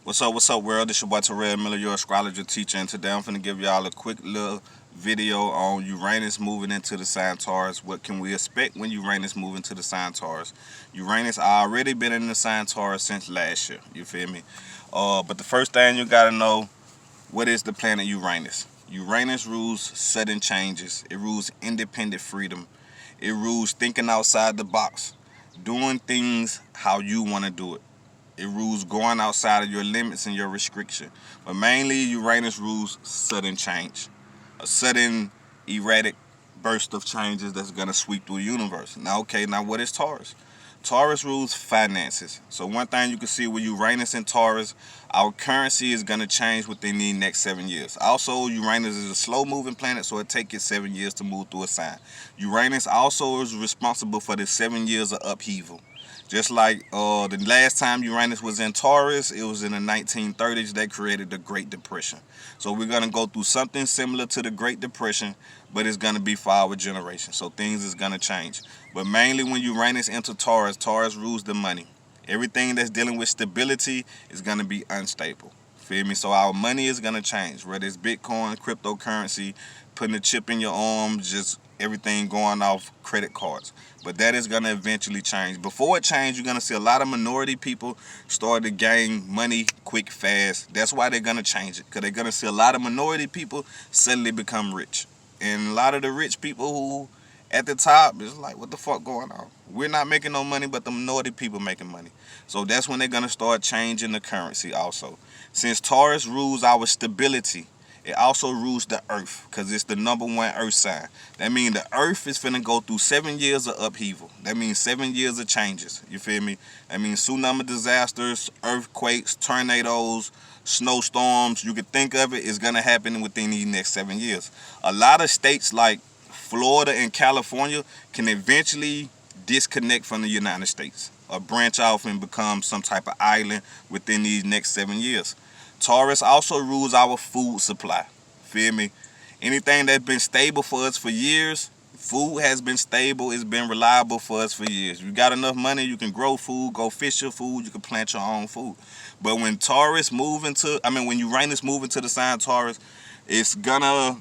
What's up, world? This your boy Terrell Miller, your astrologer teacher, and today I'm finna give y'all a quick little video on Uranus moving into the sign Taurus. What can we expect when Uranus moving to the sign Taurus? Uranus already been in the sign Taurus since last year. You feel me? But the first thing you gotta know, what is the planet Uranus? Uranus rules sudden changes. It rules independent freedom. It rules thinking outside the box, doing things how you want to do it. It rules going outside of your limits and your restriction. But mainly Uranus rules sudden change. A sudden erratic burst of changes that's going to sweep through the universe. Now what is Taurus? Taurus rules finances. So one thing you can see with Uranus and Taurus, our currency is going to change within the next 7 years. Also, Uranus is a slow moving planet, so it takes it 7 years to move through a sign. Uranus also is responsible for the 7 years of upheaval. Just like the last time Uranus was in Taurus, it was in the 1930s that created the Great Depression. So we're going to go through something similar to the Great Depression, but it's going to be for our generation. So things is going to change. But mainly when Uranus enters Taurus, Taurus rules the money. Everything that's dealing with stability is going to be unstable. Feel me? So our money is going to change. Whether it's Bitcoin, cryptocurrency, putting a chip in your arm, just everything going off credit cards. But that is going to eventually change. Before it changes, you're going to see a lot of minority people start to gain money quick, fast. That's why they're going to change it. Because they're going to see a lot of minority people suddenly become rich. And a lot of the rich people who at the top is like, what the fuck going on? We're not making no money, but the minority people making money. So that's when they're going to start changing the currency also. Since Taurus rules our stability, it also rules the earth because it's the #1 earth sign. That means the earth is finna go through 7 years of upheaval. That means 7 years of changes. You feel me? That means tsunami disasters, earthquakes, tornadoes, snowstorms. You can think of it, is gonna happen within these next 7 years. A lot of states like Florida and California can eventually disconnect from the United States or branch off and become some type of island within these next 7 years. Taurus also rules our food supply. Feel me? Anything that's been stable for us for years, food has been stable, it's been reliable for us for years. You got enough money, you can grow food, go fish your food, you can plant your own food. But when when Uranus move into the sign Taurus, it's gonna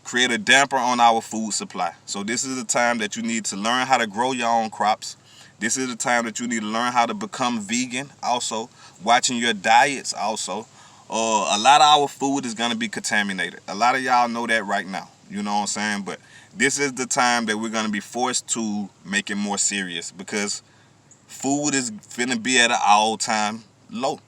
create a damper on our food supply. So this is the time that you need to learn how to grow your own crops. This is the time that you need to learn how to become vegan also, watching your diets also. A lot of our food is going to be contaminated. A lot of y'all know that right now. You know what I'm saying? But this is the time that we're going to be forced to make it more serious because food is finna be at an all-time low.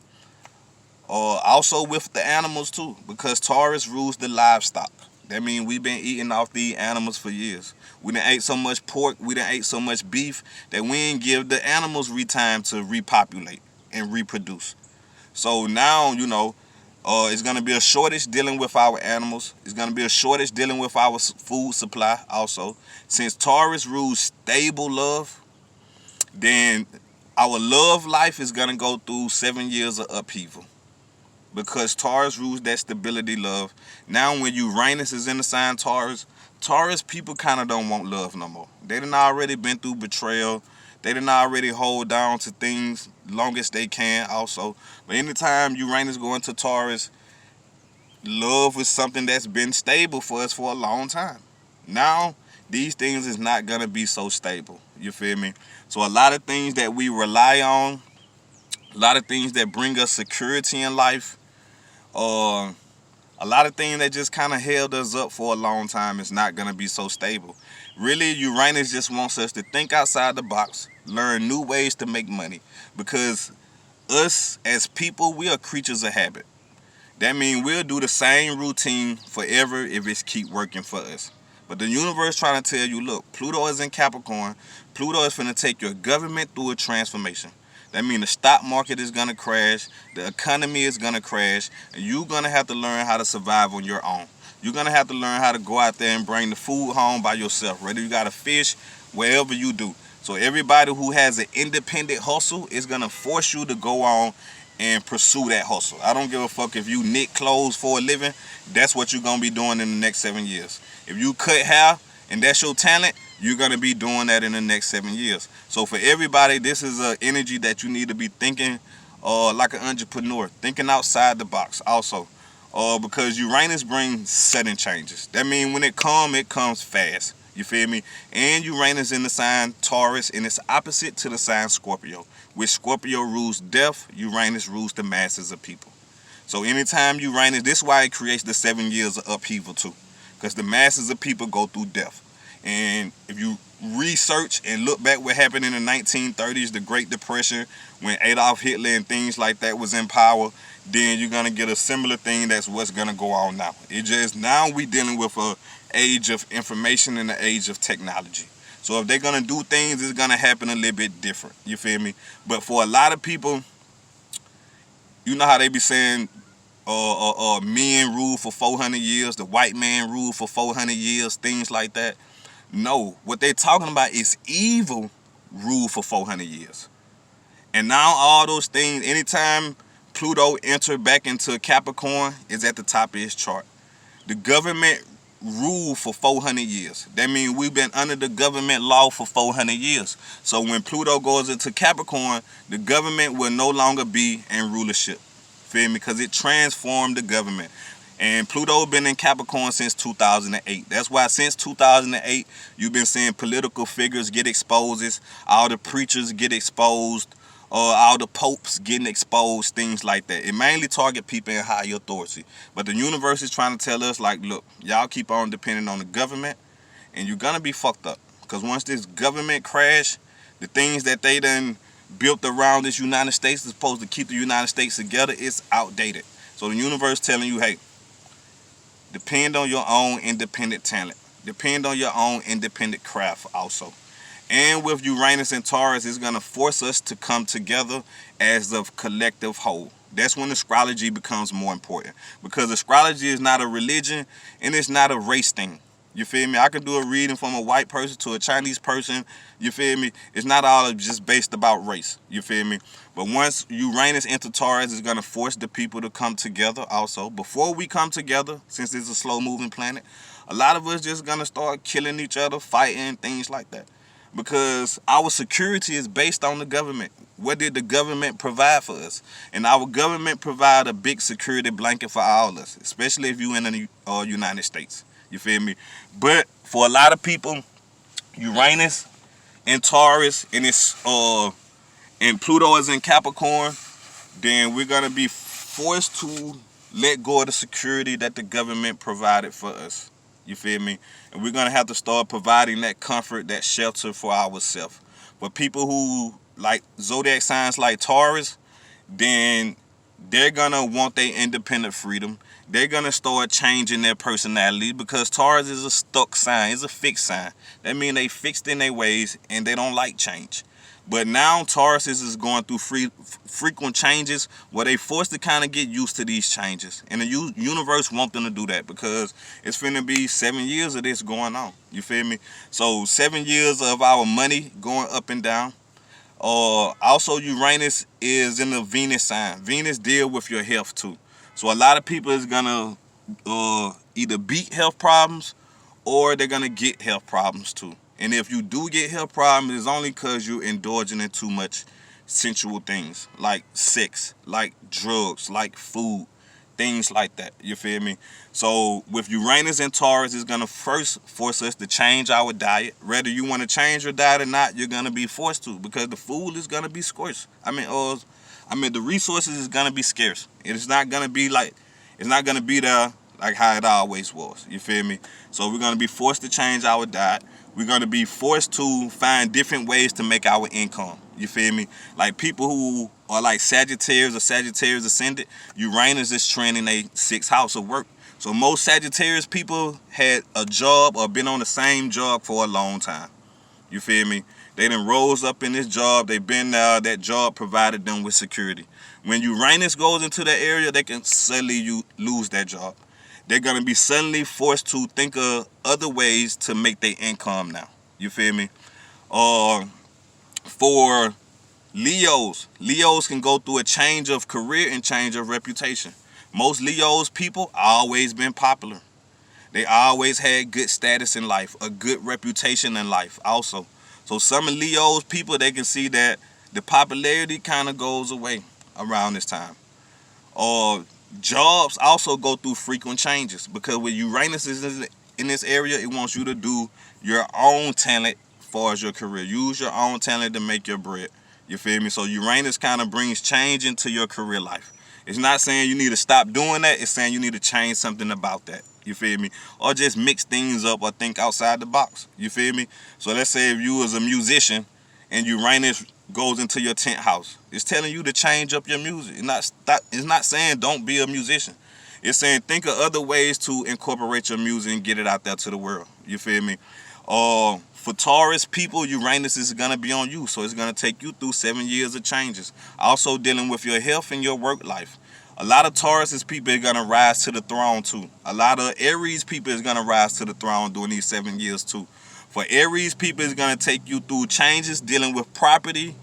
Also with the animals too, because Taurus rules the livestock. That means we've been eating off these animals for years. We done ate so much pork, we done ate so much beef that we ain't give the animals time to repopulate and reproduce. So now, it's going to be a shortage dealing with our animals. It's going to be a shortage dealing with our food supply also. Since Taurus rules stable love, then our love life is going to go through 7 years of upheaval. Because Taurus rules that stability love. Now when Uranus is in the sign Taurus, Taurus people kind of don't want love no more. They done already been through betrayal. They done already hold down to things longest they can also. But anytime Uranus go into Taurus, love is something that's been stable for us for a long time. Now, these things is not going to be so stable. You feel me? So a lot of things that we rely on, a lot of things that bring us security in life, a lot of things that just kind of held us up for a long time is not going to be so stable. Really, Uranus just wants us to think outside the box, learn new ways to make money. Because us as people, we are creatures of habit. That means we'll do the same routine forever if it's keep working for us. But the universe trying to tell you, look, Pluto is in Capricorn. Pluto is finna take your government through a transformation. That means the stock market is going to crash, the economy is going to crash, and you're going to have to learn how to survive on your own. You're going to have to learn how to go out there and bring the food home by yourself. Whether you got to fish, wherever you do. So everybody who has an independent hustle is going to force you to go on and pursue that hustle. I don't give a fuck if you knit clothes for a living. That's what you're going to be doing in the next 7 years. If you cut hair and that's your talent, you're going to be doing that in the next 7 years. So for everybody, this is an energy that you need to be thinking like an entrepreneur, thinking outside the box also. Because Uranus brings sudden changes. That means when it comes fast. You feel me? And Uranus in the sign Taurus, and it's opposite to the sign Scorpio, which Scorpio rules death, Uranus rules the masses of people. So anytime Uranus, this is why it creates the 7 years of upheaval too, because the masses of people go through death. And if you research and look back what happened in the 1930s, the Great Depression, when Adolf Hitler and things like that was in power, then you're gonna get a similar thing. That's what's gonna go on now. It just, now we dealing with a age of information and the age of technology. So if they're gonna do things, it's gonna happen a little bit different. You feel me? But for a lot of people, you know how they be saying, men rule for 400 years, the white man ruled for 400 years, things like that. No, what they're talking about is evil rule for 400 years. And now all those things, anytime Pluto enter back into Capricorn, is at the top of his chart. The government ruled for 400 years. That means we've been under the government law for 400 years. So when Pluto goes into Capricorn, the government will no longer be in rulership. Feel me? Because it transformed the government. And Pluto been in Capricorn since 2008. That's why since 2008, you've been seeing political figures get exposed, all the preachers get exposed, all the popes getting exposed, things like that. It mainly target people in higher authority. But the universe is trying to tell us, like, look, y'all keep on depending on the government, and you're going to be fucked up. Because once this government crash, the things that they done built around this United States is supposed to keep the United States together, it's outdated. So the universe telling you, hey, depend on your own independent talent. Depend on your own independent craft also. And with Uranus and Taurus, it's going to force us to come together as a collective whole. That's when astrology becomes more important. Because astrology is not a religion and it's not a race thing. You feel me? I can do a reading from a white person to a Chinese person. You feel me? It's not all just based about race. You feel me? But once Uranus enter Taurus, it's going to force the people to come together also. Before we come together, since it's a slow-moving planet, a lot of us just going to start killing each other, fighting, things like that. Because our security is based on the government. What did the government provide for us? And our government provide a big security blanket for all of us, especially if you're in the United States. You feel me? But for a lot of people, Uranus and Taurus and and Pluto is in Capricorn, then we're gonna be forced to let go of the security that the government provided for us. You feel me? And we're gonna have to start providing that comfort, that shelter for ourselves. For people who like zodiac signs like Taurus, then they're gonna want their independent freedom. They're gonna start changing their personality because Taurus is a stuck sign, it's a fixed sign. That means they fixed in their ways and they don't like change. But now Taurus is going through frequent changes where they forced to kind of get used to these changes. And the universe wants them to do that because it's finna be 7 years of this going on. You feel me? So 7 years of our money going up and down. Also, Uranus is in the Venus sign. Venus deal with your health too. So a lot of people is gonna either beat health problems or they're gonna get health problems too. And if you do get health problems, it's only because you're indulging in too much sensual things like sex, like drugs, like food, things like that. You feel me? So with Uranus and Taurus, it's going to first force us to change our diet. Whether you want to change your diet or not, you're going to be forced to because the food is going to be scarce. The resources is going to be scarce. It's not going to be there like how it always was. You feel me? So we're going to be forced to change our diet. We're going to be forced to find different ways to make our income. You feel me? Like people who are like Sagittarius or Sagittarius ascendant, Uranus is trending a 6th house of work. So most Sagittarius people had a job or been on the same job for a long time. You feel me? They done rose up in this job. They've been there. That job provided them with security. When Uranus goes into that area, they can suddenly lose that job. They're going to be suddenly forced to think of other ways to make their income now. You feel me? For Leos can go through a change of career and change of reputation. Most Leos people always been popular. They always had good status in life, a good reputation in life also. So some of Leo's people, they can see that the popularity kind of goes away. around this time. Or jobs also go through frequent changes because when Uranus is in this area, it wants you to do your own talent as far as your career. Use your own talent to make your bread. You feel me? So Uranus kind of brings change into your career life. It's not saying you need to stop doing that. It's saying you need to change something about that. You feel me? Or just mix things up or think outside the box. You feel me? So let's say if you was a musician and Uranus goes into your 10th house, it's telling you to change up your music. It's not saying don't be a musician. It's saying think of other ways to incorporate your music and get it out there to the world. You feel me? For Taurus people, Uranus is going to be on you. So it's going to take you through 7 years of changes. Also dealing with your health and your work life. A lot of Taurus people are going to rise to the throne too. A lot of Aries people is going to rise to the throne during these 7 years too. For Aries people, it's going to take you through changes dealing with property.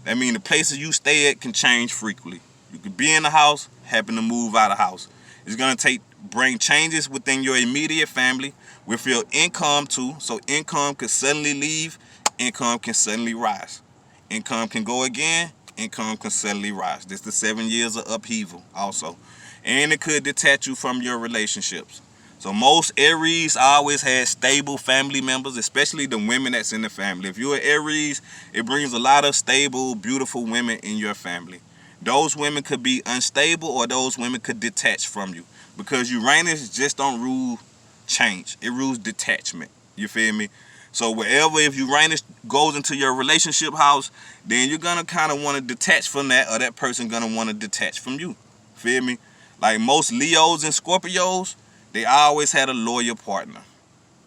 That means the places you stay at can change frequently. You could be in the house, happen to move out of the house. It's going to bring changes within your immediate family with your income too. So income could suddenly leave, income can suddenly rise. Income can go again, income can suddenly rise. This is the 7 years of upheaval also. And it could detach you from your relationships. So most Aries always had stable family members, especially the women that's in the family. If you're an Aries, it brings a lot of stable, beautiful women in your family. Those women could be unstable or those women could detach from you because Uranus just don't rule change. It rules detachment. You feel me? So wherever, if Uranus goes into your relationship house, then you're going to kind of want to detach from that, or that person going to want to detach from you. Feel me? Like most Leos and Scorpios, they always had a loyal partner.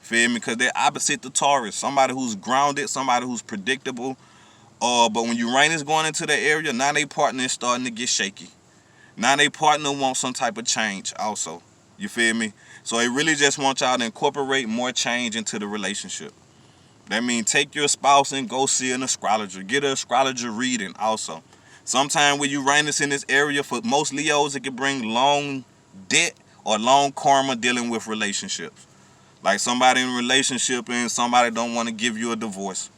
Feel me? Because they're opposite the Taurus. Somebody who's grounded, somebody who's predictable. But when Uranus going into the area, now they partner is starting to get shaky. Now they partner wants some type of change also. You feel me? So they really just want y'all to incorporate more change into the relationship. That means take your spouse and go see an astrologer. Get an astrologer reading also. Sometime with Uranus in this area, for most Leos, it can bring long debt or long karma dealing with relationships. Like somebody in a relationship and somebody don't want to give you a divorce.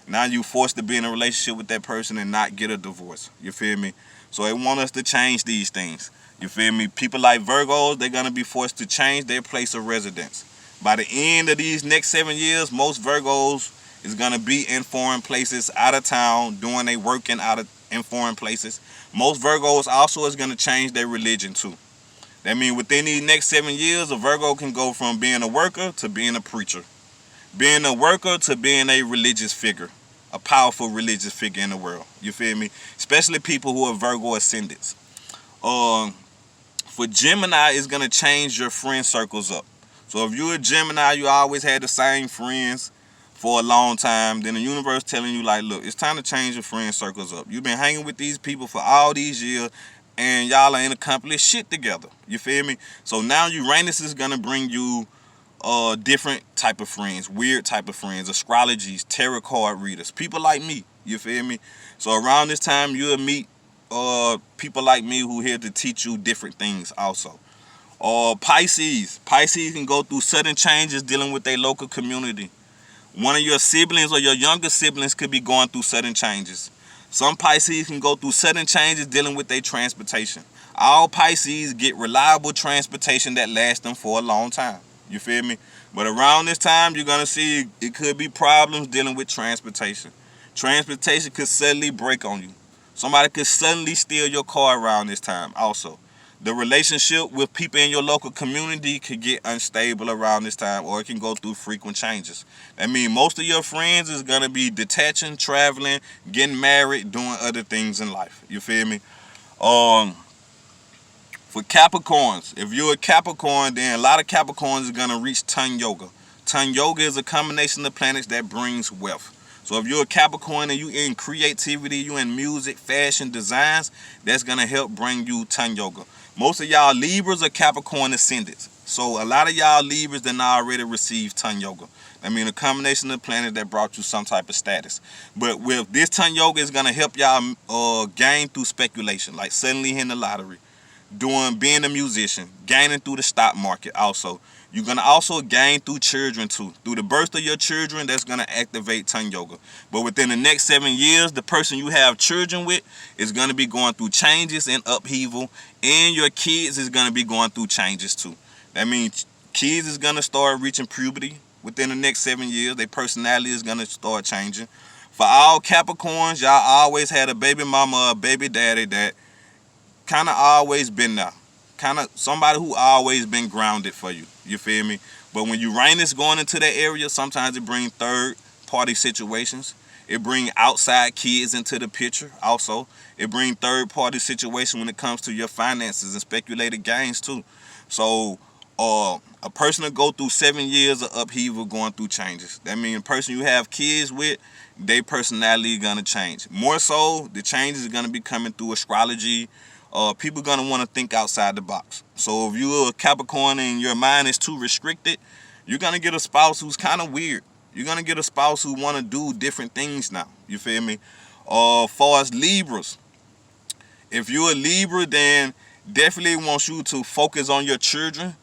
Now you forced to be in a relationship with that person and not get a divorce. You feel me? So they want us to change these things. You feel me? People like Virgos, they're going to be forced to change their place of residence. By the end of these next 7 years, most Virgos is going to be in foreign places, out of town, doing their working in foreign places. Most Virgos also is going to change their religion too. That means within these next 7 years, a Virgo can go from being a worker to being a preacher. Being a worker to being a religious figure. A powerful religious figure in the world. You feel me? Especially people who are Virgo ascendants. For Gemini, it's going to change your friend circles up. So if you're a Gemini, you always had the same friends for a long time. Then the universe telling you like, look, it's time to change your friend circles up. You've been hanging with these people for all these years and y'all ain't accomplished shit together. You feel me? So now Uranus is going to bring you different type of friends, weird type of friends, astrologies, tarot card readers, people like me. You feel me? So around this time you'll meet people like me who here to teach you different things also. Pisces can go through sudden changes dealing with their local community. One of your siblings or your younger siblings could be going through sudden changes. Some Pisces can go through sudden changes dealing with their transportation. All Pisces get reliable transportation that lasts them for a long time. You feel me? But around this time, you're going to see it could be problems dealing with transportation. Transportation could suddenly break on you. Somebody could suddenly steal your car around this time also. The relationship with people in your local community could get unstable around this time, or it can go through frequent changes. That means most of your friends is going to be detaching, traveling, getting married, doing other things in life. You feel me? For Capricorns, if you're a Capricorn, then a lot of Capricorns is going to reach Ton Yoga. Ton Yoga is a combination of planets that brings wealth. So if you're a Capricorn and you in creativity, you in music, fashion, designs, that's going to help bring you Ton Yoga. Most of y'all Libras are Capricorn ascendants. So a lot of y'all Libras then already received Ton Yoga. I mean, a combination of planets that brought you some type of status. But with this Ton Yoga is going to help y'all gain through speculation, like suddenly hitting the lottery. doing being a musician, gaining through the stock market also. You're going to also gain through children too. Through the birth of your children, that's going to activate Ton Yoga. But within the next 7 years, the person you have children with is going to be going through changes and upheaval, and your kids is going to be going through changes too. That means kids is going to start reaching puberty within the next 7 years. Their personality is going to start changing. For all Capricorns, y'all always had a baby mama or a baby daddy that kind of always been there. Kind of somebody who always been grounded for you. You feel me? But when Uranus going into that area, sometimes it brings third party situations. It brings outside kids into the picture also. It brings third party situations when it comes to your finances and speculated gains too. So a person will go through 7 years of upheaval going through changes. That means the person you have kids with, their personality is going to change. More so, the changes are going to be coming through astrology. People are going to want to think outside the box. So if you're a Capricorn and your mind is too restricted, you're going to get a spouse who's kind of weird. You're going to get a spouse who want to do different things now. You feel me? Far as Libras, if you're a Libra, then definitely wants you to focus on your children.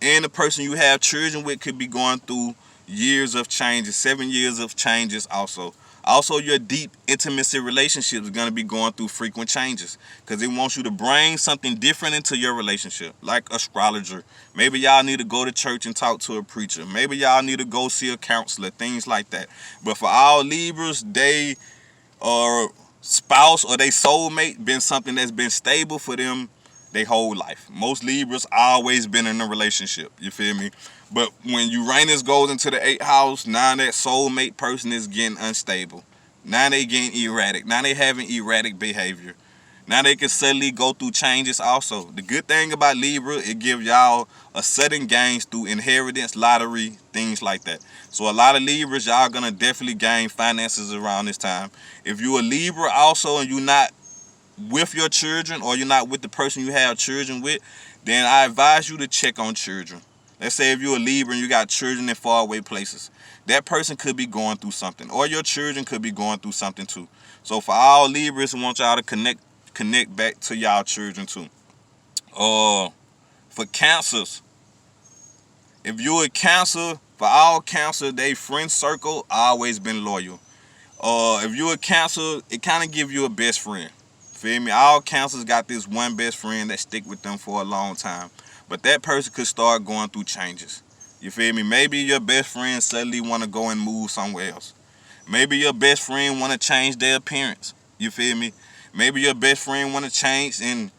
And the person you have children with could be going through years of changes, 7 years of changes also. Also, your deep intimacy relationships is going to be going through frequent changes because it wants you to bring something different into your relationship, like astrologer. Maybe y'all need to go to church and talk to a preacher. Maybe y'all need to go see a counselor, things like that. But for all Libras, they spouse or they soulmate been something that's been stable for them their whole life. Most Libras always been in a relationship. You feel me? But when Uranus goes into the 8th house, now that soulmate person is getting unstable. Now they getting erratic. Now they having erratic behavior. Now they can suddenly go through changes also. The good thing about Libra, it gives y'all a sudden gains through inheritance, lottery, things like that. So a lot of Libras, y'all gonna definitely gain finances around this time. If you're a Libra also and you're not with your children or you're not with the person you have children with, then I advise you to check on children. Let's say if you're a Libra and you got children in faraway places, that person could be going through something, or your children could be going through something too. So for all Libras, I want y'all to connect back to y'all children too. For Cancers, if you're a Cancer, for all Cancer, they friend circle always been loyal. If you're a Cancer, it kind of give you a best friend. Feel me? All Cancers got this one best friend that stick with them for a long time. But that person could start going through changes. You feel me? Maybe your best friend suddenly want to go and move somewhere else. Maybe your best friend want to change their appearance. You feel me? Maybe your best friend want to change and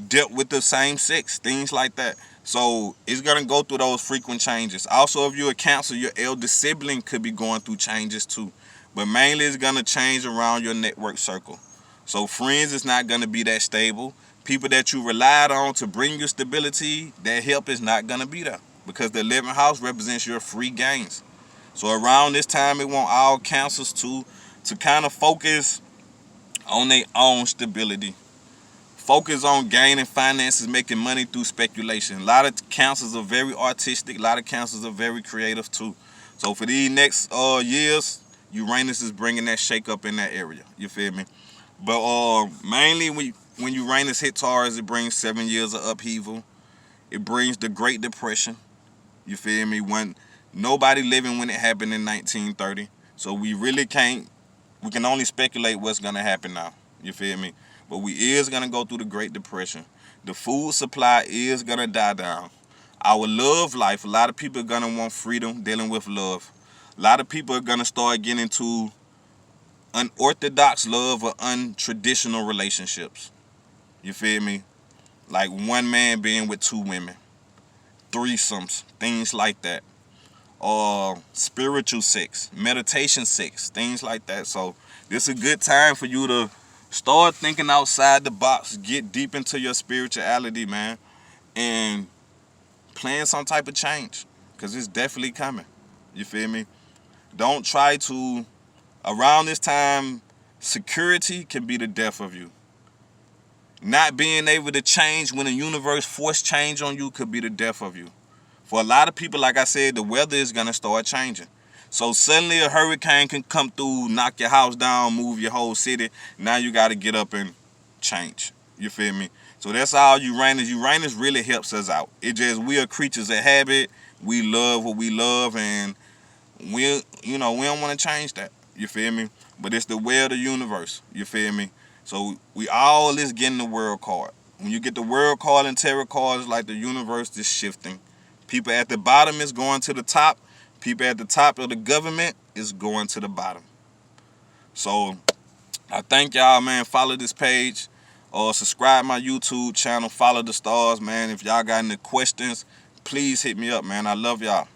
deal with the same sex. Things like that. So it's going to go through those frequent changes. Also, if you're a Cancer, your elder sibling could be going through changes too. But mainly it's going to change around your network circle. So friends is not going to be that stable. People that you relied on to bring you stability, that help is not going to be there because the 11th house represents your free gains. So around this time, it want all Cancers to kind of focus on their own stability. Focus on gaining finances, making money through speculation. A lot of Cancers are very artistic. A lot of Cancers are very creative too. So for these next years, Uranus is bringing that shake up in that area. You feel me? But mainly when Uranus hit Taurus, it brings 7 years of upheaval. It brings the Great Depression. You feel me? When nobody living when it happened in 1930. So we can only speculate what's going to happen now. You feel me? But we is going to go through the Great Depression. The food supply is going to die down. Our love life, a lot of people are going to want freedom dealing with love. A lot of people are going to start getting into unorthodox love or untraditional relationships. You feel me? Like one man being with 2 women. Threesomes, things like that. Or spiritual sex, meditation sex, things like that. So this is a good time for you to start thinking outside the box. Get deep into your spirituality, man. And plan some type of change. Because it's definitely coming. You feel me? Don't try to... Around this time, security can be the death of you. Not being able to change when the universe force change on you could be the death of you. For a lot of people, like I said, the weather is going to start changing. So suddenly a hurricane can come through, knock your house down, move your whole city. Now you got to get up and change. You feel me? So that's all Uranus. Uranus really helps us out. It just, we are creatures of habit. We love what we love, and we don't want to change that. You feel me? But it's the way of the universe. You feel me? So we all is getting the world card. When you get the world card and tarot cards, like the universe is shifting. People at the bottom is going to the top. People at the top of the government is going to the bottom. So I thank y'all, man. Follow this page or subscribe my YouTube channel. Follow the stars, man. If y'all got any questions, please hit me up, man. I love y'all.